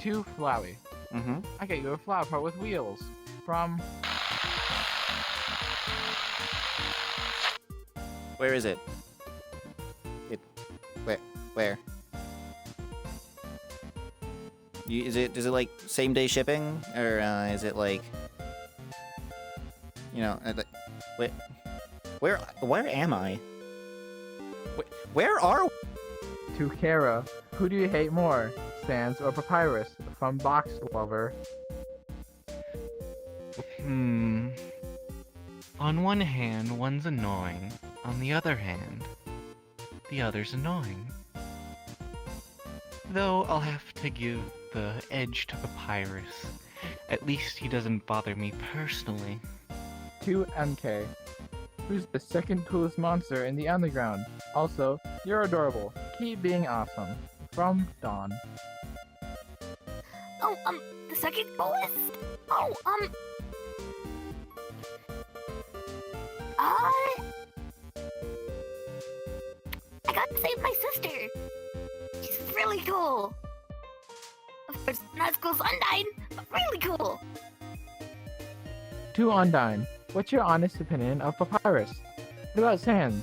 2 Flowey. Mm-hmm. I get you a flower pot with wheels. From... Where is it? Where? Is it like same day shipping, or is it like, you know, where am I? Where are? To Kara, who do you hate more, Sans or Papyrus? From Box Lover. On one hand, one's annoying. On the other hand, the other's annoying. Though I'll have to give the edge to Papyrus. At least he doesn't bother me personally. To MK, who's the second coolest monster in the underground? Also, you're adorable. Keep being awesome. From Dawn. Oh, the second coolest? Oh, I gotta save my sister. She's really cool. Of course, not as cool as Undyne, but really cool. To Undyne, what's your honest opinion of Papyrus? What about Sans?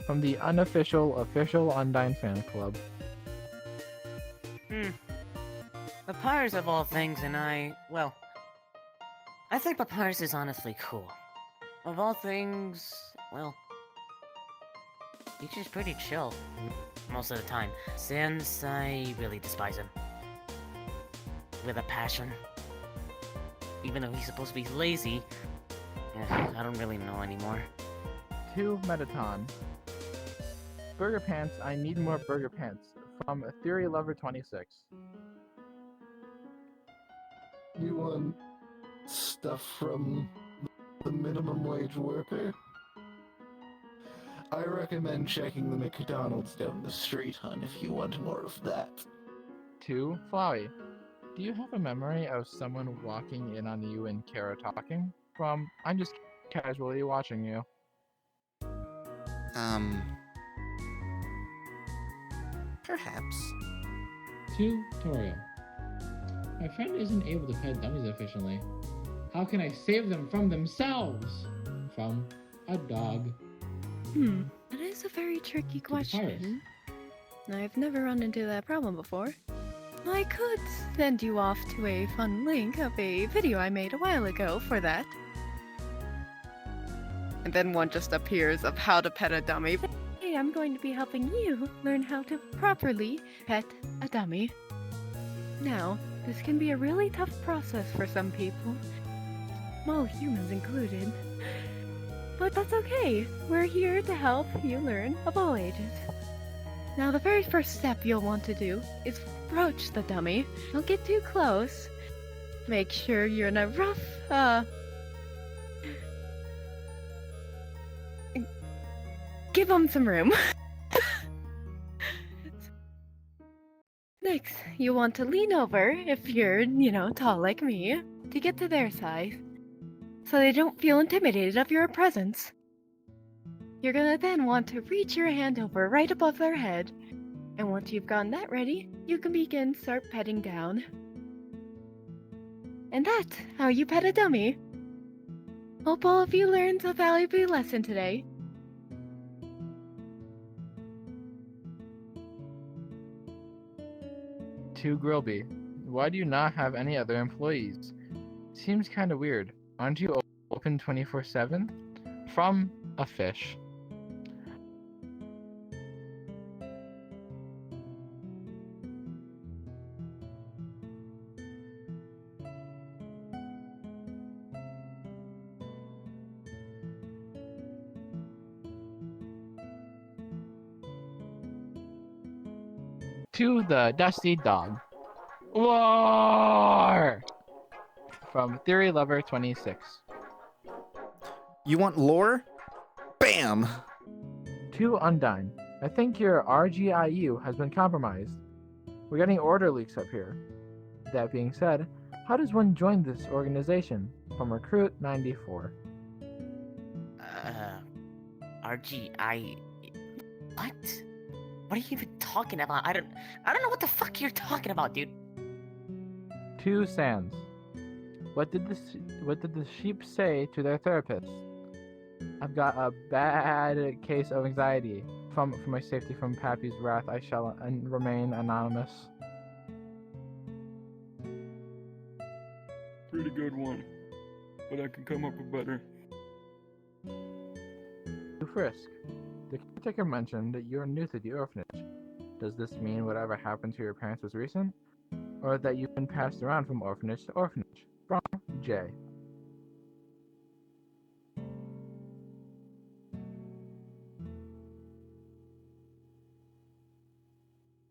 From the unofficial official Undyne fan club. Papyrus of all things, and I think Papyrus is honestly cool. Of all things, well, he's just pretty chill most of the time. Sans, I really despise him. With a passion. Even though he's supposed to be lazy, I don't really know anymore. To Metaton. Burger Pants, I need more Burger Pants. From Theory Lover 26. You want stuff from the minimum wage worker? I recommend checking the McDonald's down the street, hon, if you want more of that. To Flowey. Do you have a memory of someone walking in on you and Kara talking? From I'm just casually watching you. Perhaps. To Torio. My friend isn't able to pet dummies efficiently. How can I save them from themselves? From a dog. That is a very tricky Papyrus. question. I've never run into that problem before. I could send you off to a fun link of a video I made a while ago for that. And then one just appears of how to pet a dummy. Hey, I'm going to be helping you learn how to properly pet a dummy. Now, this can be a really tough process for some people, small humans included. But that's okay. We're here to help you learn of all ages. Now, the very first step you'll want to do is approach the dummy. Don't get too close. Make sure you're in a rough, give them some room. Next, you want to lean over if you're, tall like me, to get to their size, so they don't feel intimidated of your presence. You're gonna then want to reach your hand over right above their head, and once you've gotten that ready, you can start petting down. And that's how you pet a dummy. Hope all of you learned a valuable lesson today. To Grilby. Why do you not have any other employees? Seems kinda weird. Aren't you open 24/7? From a fish. To the Dusty Dog. War! From Theory Lover 26. You want lore? Bam! To Undyne. I think your RGIU has been compromised. We're getting order leaks up here. That being said, how does one join this organization? From Recruit 94. RGI... What? What are you even talking about? I don't know what the fuck you're talking about, dude. 2 Sands. What did the sheep say to their therapist? I've got a bad case of anxiety. For my safety from Pappy's wrath, I shall remain anonymous. Pretty good one, but I can come up with better. 2 Frisk. The caretaker mentioned that you're new to the orphanage. Does this mean whatever happened to your parents was recent? Or that you've been passed around from orphanage to orphanage? From Jay.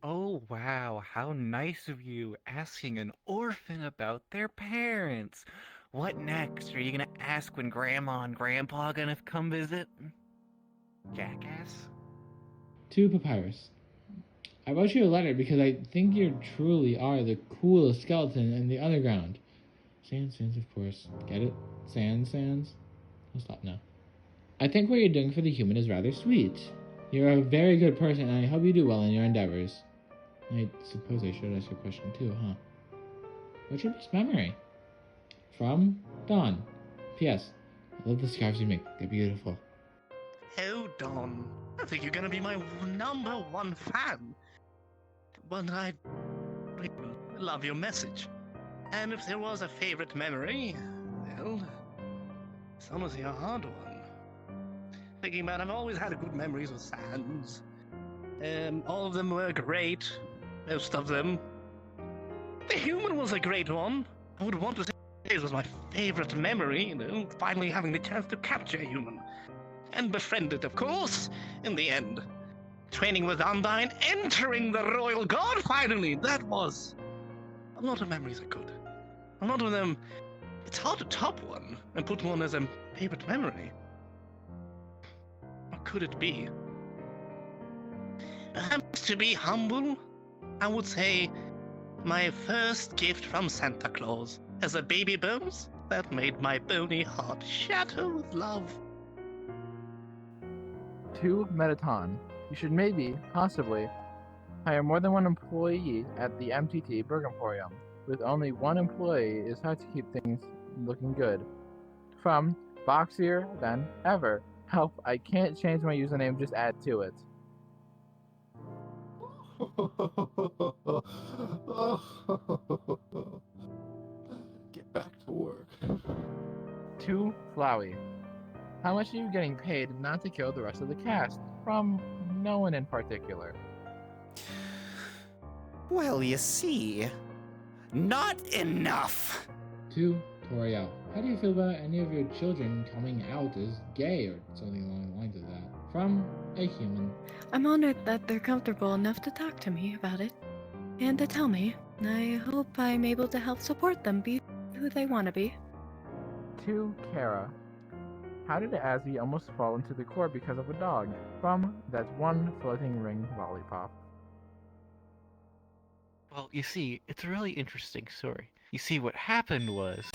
Oh wow, how nice of you asking an orphan about their parents. What next? Are you gonna ask when Grandma and Grandpa gonna come visit? Jackass? To Papyrus. I wrote you a letter because I think you truly are the coolest skeleton in the underground. Sans, of course. Get it? Sans. I'll stop now. I think what you're doing for the human is rather sweet. You're a very good person, and I hope you do well in your endeavors. I suppose I should ask a question too, huh? What's your best memory? From Dawn. P.S. I love the scarves you make. They're beautiful. Oh, Don. I think you're gonna be my #1 fan. But I really love your message. And if there was a favorite memory, well, it's honestly a hard one. Thinking about it, I've always had good memories with Sans. All of them were great. Most of them. The human was a great one. I would want to say it was my favorite memory, finally having the chance to capture a human. And befriend it, of course, in the end. Training with Undyne, entering the Royal Guard finally! That was... A lot of memories are good. A lot of them... It's hard to top one and put one as a favorite memory. What could it be? Perhaps to be humble, I would say my first gift from Santa Claus as a baby Bones that made my bony heart shatter with love. 2 Metaton. You should maybe, possibly, hire more than one employee at the MTT Burger Emporium. With only one employee, it's hard to keep things looking good. From Boxier Than Ever. Help, I can't change my username, just add to it. Get back to work. 2 Flowey. How much are you getting paid not to kill the rest of the cast? From no one in particular. Well, you see, not enough. 2 Toriel. How do you feel about any of your children coming out as gay or something along the lines of that? From a human. I'm honored that they're comfortable enough to talk to me about it and to tell me. I hope I'm able to help support them be who they want to be. 2 Kara. How did Azzy almost fall into the core because of a dog? From That One Floating Ring Lollipop. Well, you see, it's a really interesting story. You see, what happened was...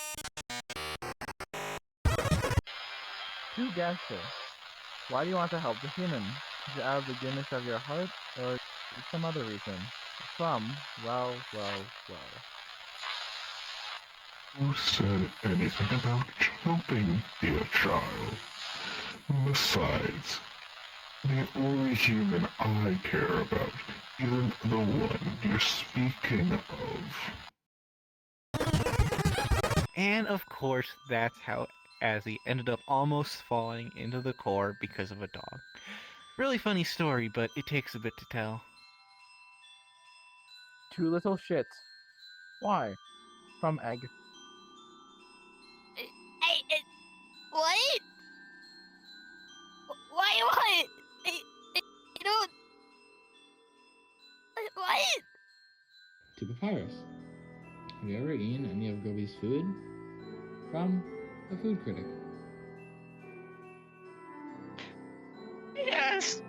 2 Gaster. Why do you want to help the human? Is it out of the goodness of your heart, or some other reason? From Well. Who said anything about jumping, dear child? Besides, the only human I care about isn't the one you're speaking of. And of course, that's how Azzy ended up almost falling into the core because of a dog. Really funny story, but it takes a bit to tell. 2 Little Shits. Why? From Egg. What? Why? What? I don't... What? To Papyrus. Have you ever eaten any of Gobi's food? From a food critic. Yes!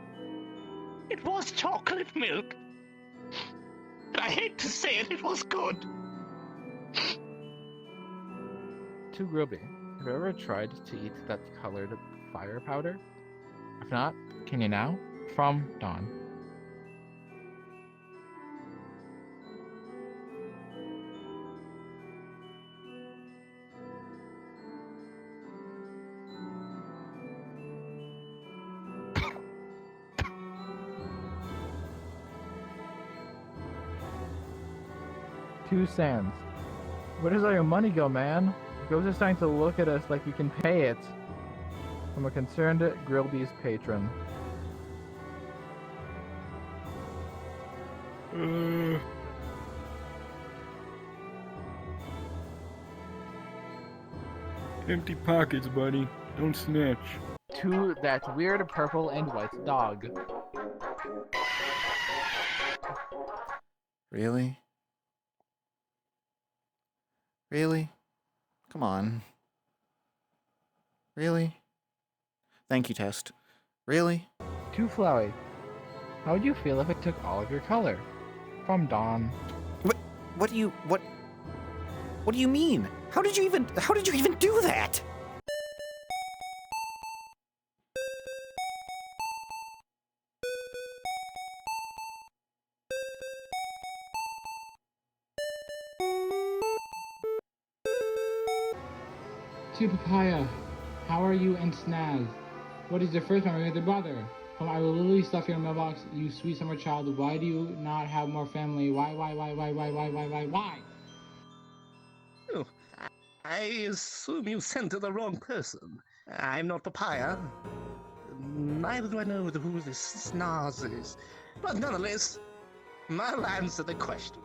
It was chocolate milk. I hate to say it, it was good. 2 Groby. Have you ever tried to eat that colored fire powder? If not, can you now? From Dawn. 2 sands. Where does all your money go, man? Ghost is starting to look at us like we can pay it. From a concerned Grillby's patron. Empty pockets, buddy. Don't snitch. To that weird purple and white dog. Really? Really? Come on. Really? Thank you, Test. Really? To Flowey. How would you feel if it took all of your color? From Dawn. What do you mean? How did you even do that? To Papaya, how are you and Snaz? What is your first memory with your brother? From I will literally stuff your mailbox, you sweet summer child. Why do you not have more family? Why? Oh, I assume you sent to the wrong person. I'm not Papaya. Neither do I know who this Snaz is. But nonetheless, I'll answer the question.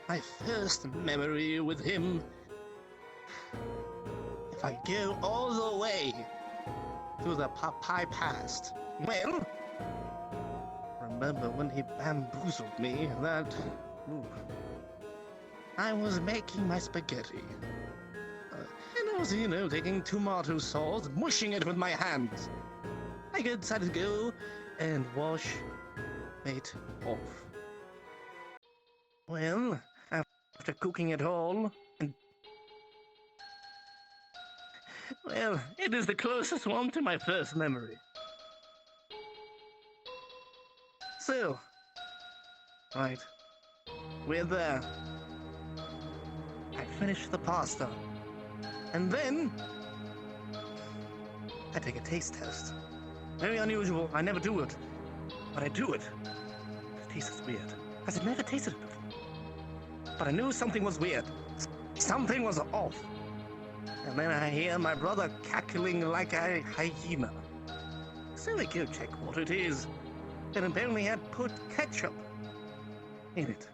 My first memory with him... If I go all the way to the Popeye past, well... Remember when he bamboozled me that... Ooh, I was making my spaghetti. And I was, taking tomato sauce, mushing it with my hands. I decided to go and wash it off. Well, after cooking it all, well, it is the closest one to my first memory. So, right, we're there. I finished the pasta, and then I take a taste test. Very unusual, I never do it, but I do it. It tastes weird, because I've never tasted it before. But I knew something was weird. Something was off. And then I hear my brother cackling like a hyena. So I go check what it is. And apparently had put ketchup in it.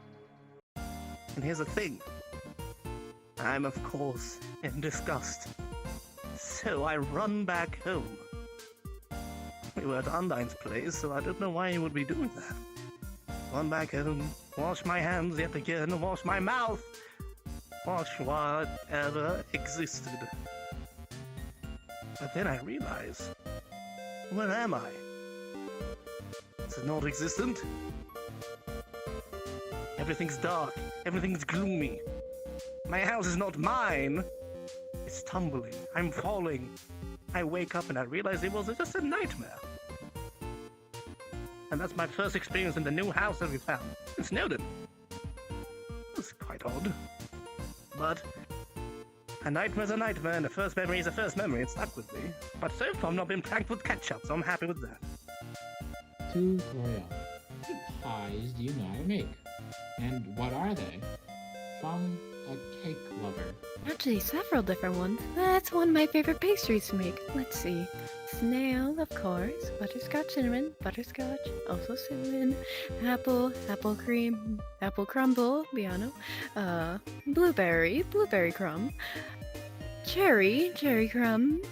And here's the thing. I'm of course in disgust. So I run back home. We were at Undine's place, so I don't know why he would be doing that. Run back home, wash my hands yet again, wash my mouth. Wash whatever existed. But then I realize, where am I? It's not existent. Everything's dark, everything's gloomy. My house is not mine. It's tumbling, I'm falling. I wake up and I realize it was just a nightmare. And that's my first experience in the new house that we found in Snowden. It's quite odd. But a nightmare's a nightmare, and the first memory is a first memory. It stuck with me. But so far, I've not been pranked with ketchup, so I'm happy with that. To Gloria, what pies do you know how to make? And what are they? From a cake lover. Actually, several different ones. That's one of my favorite pastries to make. Let's see. Snail, of course. Butterscotch cinnamon. Butterscotch, also cinnamon. Apple cream. Apple crumble, piano. Blueberry crumb. Cherry crumb.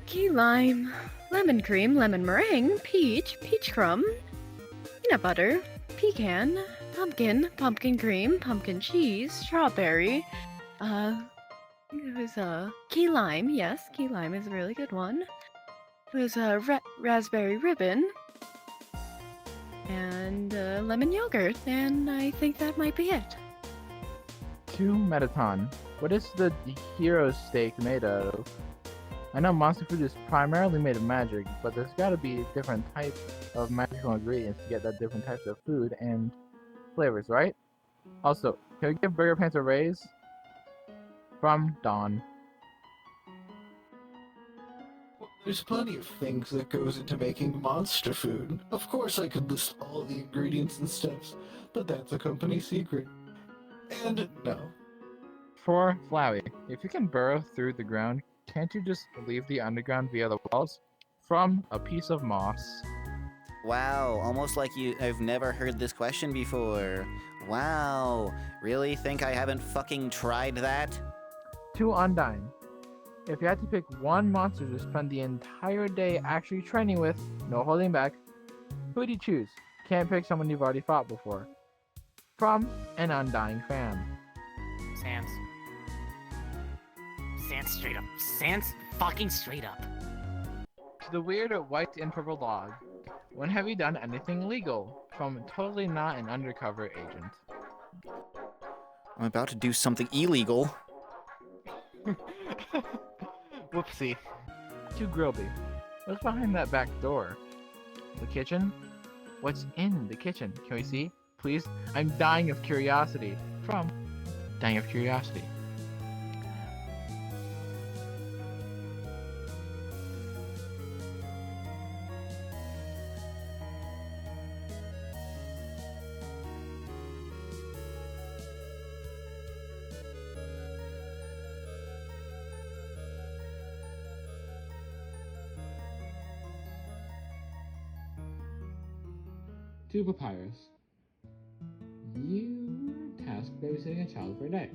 Key lime. Lemon cream, lemon meringue. Peach crumb. Peanut butter. Pecan. Pumpkin cream. Pumpkin cheese. Strawberry. It was key lime. Yes, key lime is a really good one. It was raspberry ribbon and lemon yogurt, and I think that might be it. To Metaton, what is the hero steak made out of? I know monster food is primarily made of magic, but there's gotta be different types of magical ingredients to get that different types of food and flavors, right? Also, can we give Burger Pants a raise? From Dawn. There's plenty of things that goes into making monster food. Of course I could list all the ingredients and steps, but that's a company secret. And no. 4. Flowey. If you can burrow through the ground, can't you just leave the underground via the walls? From a piece of moss. Wow, almost like I've never heard this question before. Wow, really think I haven't fucking tried that? 2. Undyne. If you had to pick one monster to spend the entire day actually training with, no holding back, who would you choose? Can't pick someone you've already fought before. From an Undying fan. Sans. Sans straight up. Sans fucking straight up. To the weird white and purple dog. When have you done anything illegal? From totally not an undercover agent. I'm about to do something illegal. Whoopsie. 2. Grilby. What's behind that back door? The kitchen? What's in the kitchen? Can we see? Please? I'm dying of curiosity. From Dying of Curiosity. To Papyrus. You were tasked babysitting a child for a day.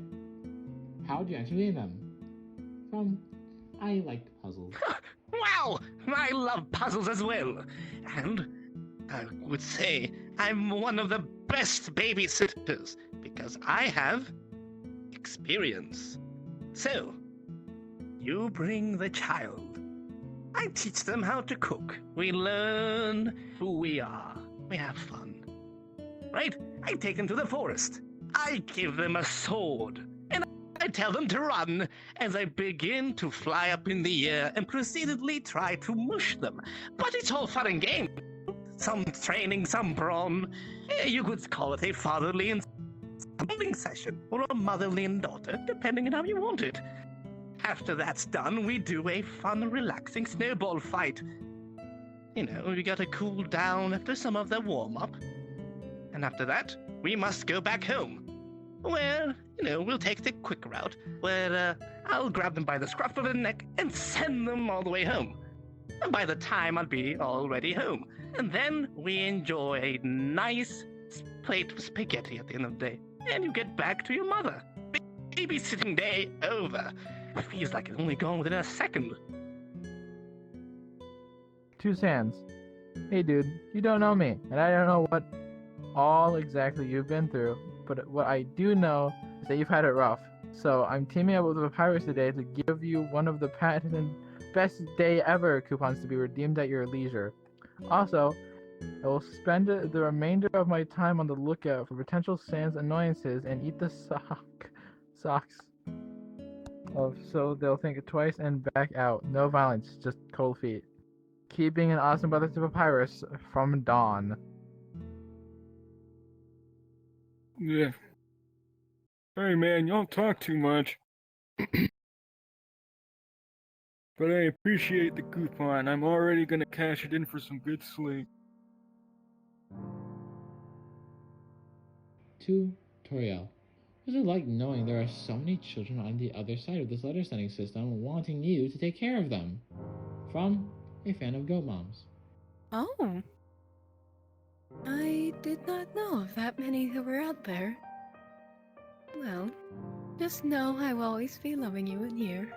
How do you entertain them? From I like puzzles. Wow! I love puzzles as well. And I would say I'm one of the best babysitters because I have experience. So, you bring the child. I teach them how to cook. We learn who we are. We have fun. Right? I take them to the forest. I give them a sword. And I tell them to run as I begin to fly up in the air and proceededly try to mush them. But it's all fun and game. Some training, some brawn. You could call it a fatherly and bonding session, or a motherly and daughter, depending on how you want it. After that's done, we do a fun, relaxing snowball fight. You know, we gotta cool down after some of the warm-up. And after that, we must go back home. Where, you know, we'll take the quick route, where I'll grab them by the scruff of the neck and send them all the way home. And by the time I'll be already home. And then we enjoy a nice plate of spaghetti at the end of the day. And you get back to your mother. Babysitting day over. Feels like it's only gone within a second. 2. Sands. Hey dude, you don't know me, and I don't know what all exactly you've been through, but what I do know is that you've had it rough. So I'm teaming up with the Papyrus today to give you one of the patented best day ever coupons to be redeemed at your leisure. Also, I will spend the remainder of my time on the lookout for potential Sans annoyances and eat the socks so they'll think twice and back out. No violence, just cold feet. Keep being an awesome brother to Papyrus. From Dawn. Yeah. Hey man, y'all talk too much. But I appreciate the coupon. I'm already gonna cash it in for some good sleep. To Toriel. What's it like knowing there are so many children on the other side of this letter sending system wanting you to take care of them? From a fan of Goat Moms. Oh. I did not know of that many who were out there. Well, just know I will always be loving you in here.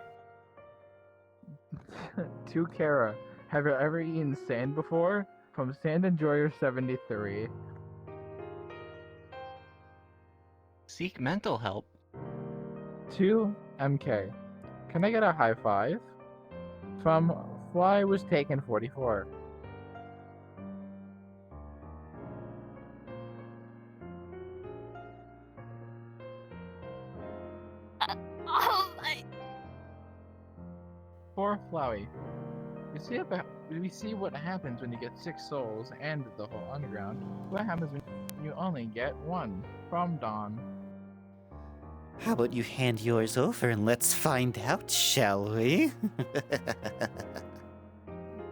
2. Kara. Have you ever eaten sand before? From Sand Enjoyer 73. Seek mental help. 2. MK. Can I get a high five? From Fly Was Taken 44. Oh my. 4. Flowey. We see what happens when you get 6 souls and the whole underground. What happens when you only get 1? From Dawn. How about you hand yours over and let's find out, shall we?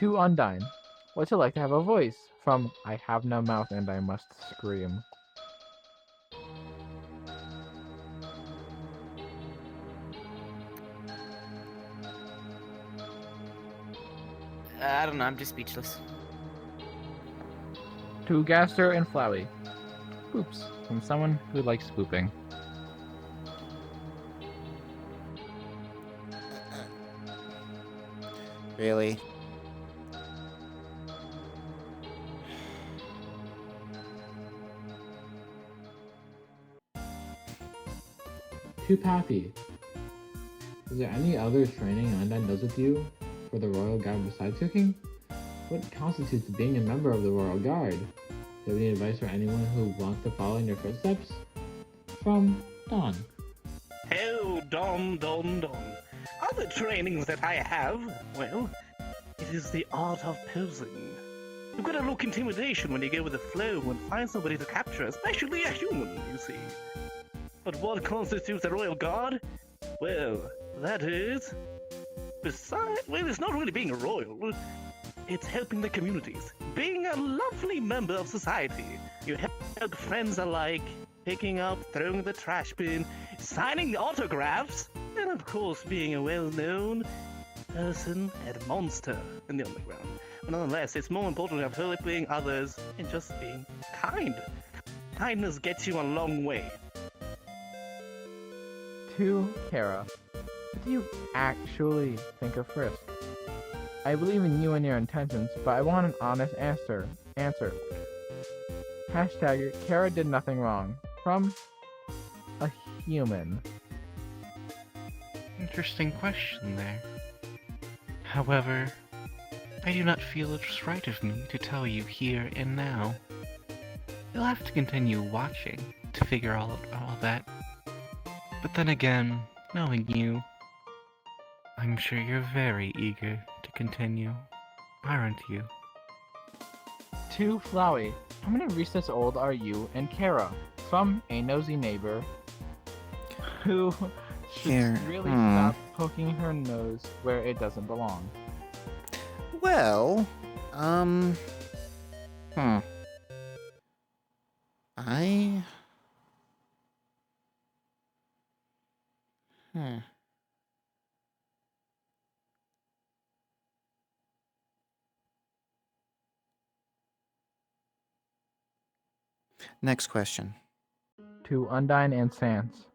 To Undyne. What's it like to have a voice? From I have no mouth and I must scream. I don't know, I'm just speechless. To Gaster and Flowey. Oops, from someone who likes pooping. Really? To Pappy. Is there any other training Undyne does with you for the Royal Guard besides cooking? What constitutes being a member of the Royal Guard? Do you have any advice for anyone who wants to follow in your footsteps? From Don. Oh, Don. Other trainings that I have, well, it is the art of posing. You've got to look intimidation when you go with the flow and find somebody to capture, especially a human, you see. But what constitutes a royal guard? Well, that is... well, it's not really being a royal. It's helping the communities. Being a lovely member of society. You help friends alike, picking up, throwing the trash bin, signing autographs, and of course being a well-known person and monster in the underground. But nonetheless, it's more important than helping others and just being kind. Kindness gets you a long way. To Kara. What do you actually think of Frisk? I believe in you and your intentions, but I want an honest answer. Hashtag Kara did nothing wrong. From a human. Interesting question there. However, I do not feel it's right of me to tell you here and now. You'll have to continue watching to figure all that. But then again, knowing you, I'm sure you're very eager to continue, aren't you? To Flowey. How many recess old are you and Kara? From a nosy neighbor who should Here, really stop poking her nose where it doesn't belong. Well, Next question. To Undyne and Sans.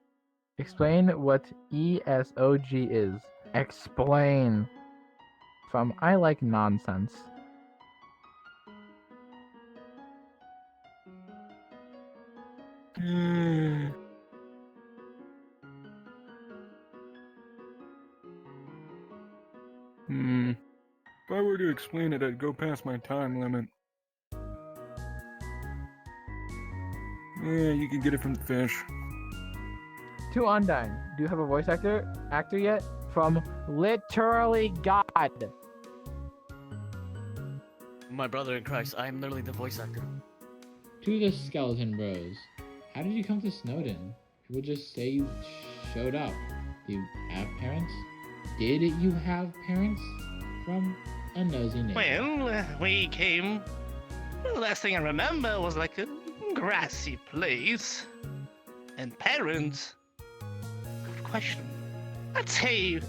Explain what ESOG is. Explain. From I like nonsense. If I were to explain it, I'd go past my time limit. Yeah, you can get it from the fish. To Undyne. Do you have a voice actor yet? From literally God. My brother in Christ, I am literally the voice actor. To the Skeleton Bros. How did you come to Snowden? People just say you showed up. Do you have parents? Did you have parents? From a nosy neighbor. Well, we came... The last thing I remember was like a grassy place. And parents... Good question. I'd say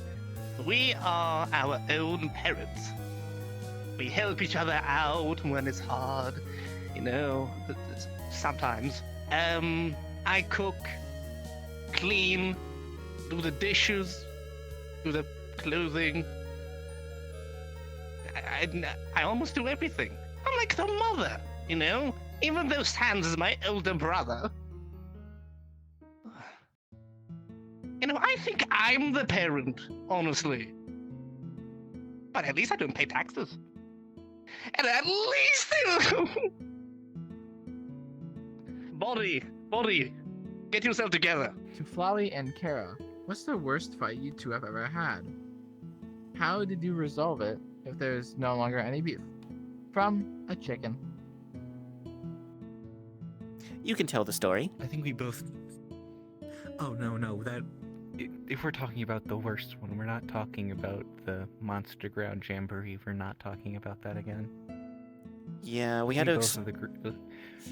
we are our own parents. We help each other out when it's hard, you know, sometimes. I cook, clean, do the dishes, do the clothing. I almost do everything. I'm like the mother, you know? Even though Sans is my older brother. You know, I think I'm the parent, honestly. But at least I don't pay taxes. And at least Body, get yourself together. To Flowey and Kara. What's the worst fight you two have ever had? How did you resolve it if there's no longer any beef? From a chicken. You can tell the story. I think we both... Oh, no, if we're talking about the worst one, we're not talking about the Monster Ground Jamboree. We're not talking about that again. Yeah, we had to.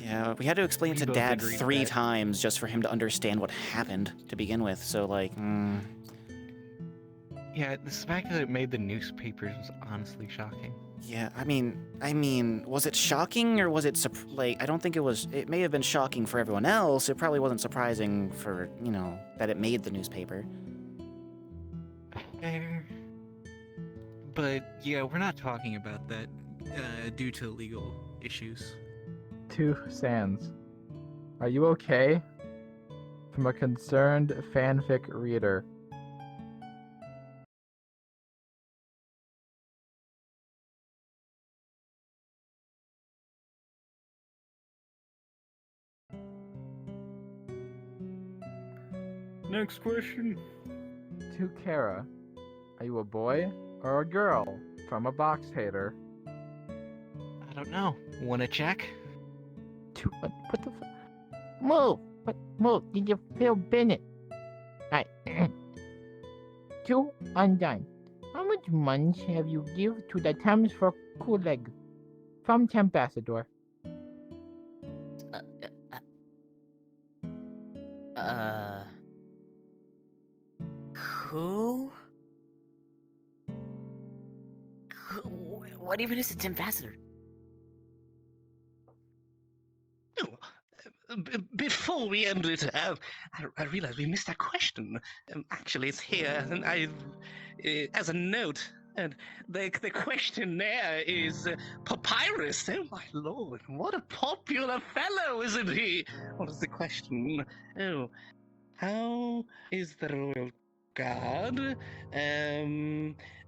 Yeah, we had to explain it to both Dad agreed 3 that- times just for him to understand what happened to begin with. So like, Yeah, the fact that it made the newspapers was honestly shocking. yeah. I mean, was it shocking or was it like? I don't think it was. It may have been shocking for everyone else. It probably wasn't surprising for that it made the newspaper. Fair. But yeah, we're not talking about that due to legal issues. To Sans. Are you okay? From a concerned fanfic reader. Next question. To Kara. Are you a boy or a girl? From a box hater. I don't know. Wanna check? To what the move! What move? Did you feel Bennett? Alright. To Undone. How much munch have you give to the Thames for Kuleg? From Tempassador. Who? What even is a Tempassador? Before we end it, I realized we missed a question. Actually, it's here, and as a note, and the question there is Papyrus. Oh my lord, what a popular fellow, isn't he? What is the question? Oh, how is the royal guard?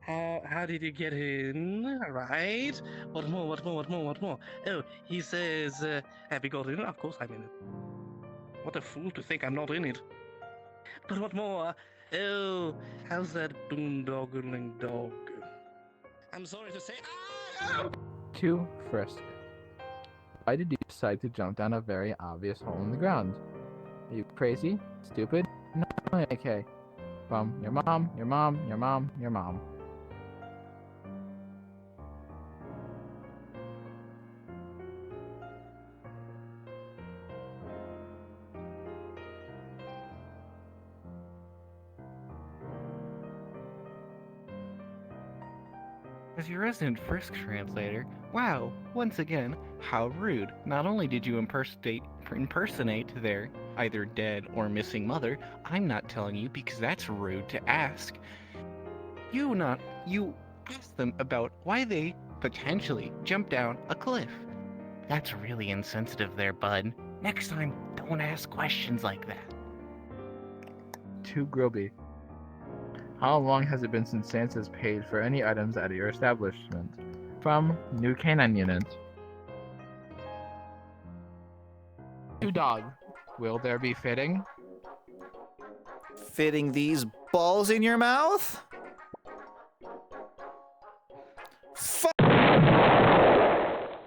How did you get in? Right? What more? Oh, he says, have you got in? Of course I'm in it. What a fool to think I'm not in it. But what more? Oh, how's that boondoggling dog? I'm sorry to say. To Frisk. Why did you decide to jump down a very obvious hole in the ground? Are you crazy? Stupid? No, okay. From your mom, your mom, your mom, your mom. As your resident Frisk translator, wow, once again, how rude. Not only did you impersonate their either dead or missing mother, I'm not telling you because that's rude to ask. You asked them about why they potentially jumped down a cliff. That's really insensitive there, bud. Next time, don't ask questions like that. To Grilby. How long has it been since Sansa's paid for any items at your establishment? From New Canine Unit. To Dog. Will there be fitting? Fitting these balls in your mouth?